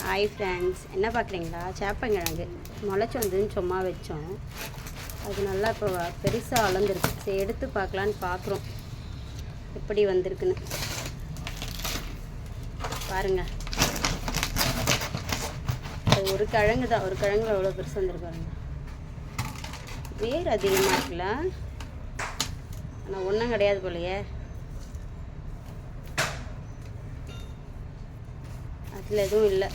Hi friends, என்ன பார்க்குறீங்களா? சேப்பங்கிழங்கு முளைச்சி வந்துன்னு சும்மா வச்சோம். அது நல்லா இப்போ பெருசாக வளர்ந்துருக்கு. சரி, எடுத்து பார்க்கலான்னு பார்க்குறோம் எப்படி வந்திருக்குன்னு பாருங்கள். ஒரு கிழங்கு தான், ஒரு கிழங்குல எவ்வளோ பெருசாக வந்துருக்கு பாருங்க. வேர் அதிகமாக இருக்குல்ல, ஆனால் ஒன்றும் கிடையாது போலையே. அதில் எதுவும் இல்லை.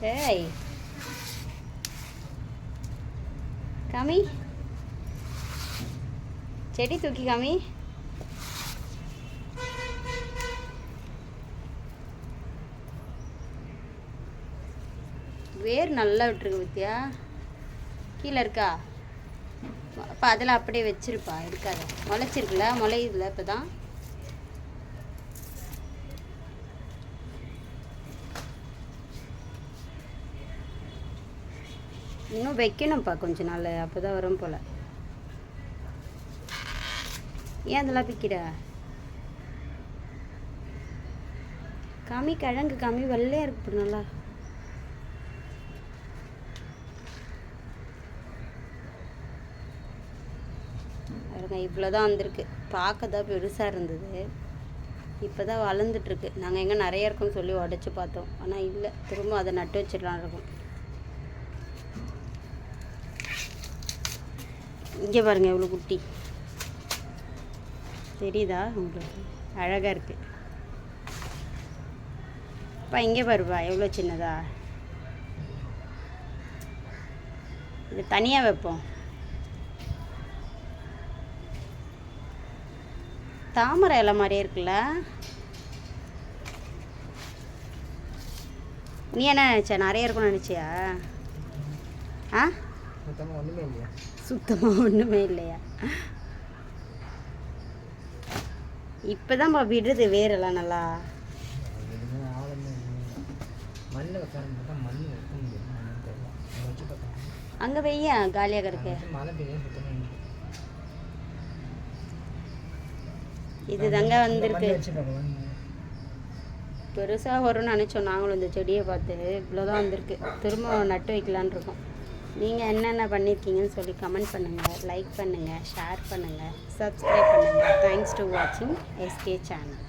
ஏய் காமி, செடி தூக்கி காமி. வேர் நல்லா விட்டுருக்கு பத்தியா, கீழே இருக்கா? அப்போ அதில் அப்படியே வச்சிருப்பா, இருக்காத. முளைச்சிருக்குல்ல, முளையுதுல இப்போ தான். இன்னும் வைக்கணும்ப்பா கொஞ்ச நாள், அப்போ தான் வரும் போல். ஏன் அதெல்லாம் பிக்கிற? காமி, கிழங்கு காமி, வெள்ளையாக இருக்கு நல்லா. இவ்வளோ தான் வந்திருக்கு. பார்க்க தான் பெருசாக இருந்தது, இப்போ தான் வளர்ந்துட்டுருக்கு. நாங்கள் எங்கே நிறைய இருக்குன்னு சொல்லி உடச்சி பார்த்தோம், ஆனால் இல்லை. திரும்ப அதை நட்டு வச்சிடலாம் இருக்கும். இங்கே பாருங்கள் எவ்வளோ குட்டி தெரியுதா உங்களுக்கு? அழகாக இருக்குது. அப்பா இங்கே பாருப்பா எவ்வளோ சின்னதா. இது தனியாக வைப்போம். தாமரை இலை மாதிரியே இருக்குல்ல. நீ என்ன நினச்ச, நிறைய இருக்கும்னு நினச்சியா? ஆ, சுத்தமாக ஒன்றுமே இல்லையா? இப்போ தான் விடுறது வேரெல்லாம் நல்லா. அங்கே வெய்யா காலியாக இருக்கு. இது தாங்க வந்திருக்கு. பெருசாக வரும்னு நினச்சோம் நாங்களும். இந்த செடியை பார்த்து இவ்வளோதான் வந்திருக்கு. திரும்ப நட்டு வைக்கலான் இருக்கோம். நீங்கள் என்னென்ன பண்ணியிருக்கீங்கன்னு சொல்லி கமெண்ட் பண்ணுங்கள், லைக் பண்ணுங்கள், ஷேர் பண்ணுங்கள், சப்ஸ்கிரைப் பண்ணுங்கள். தேங்க்ஸ் டு வாட்சிங் எஸ்கே சேனல்.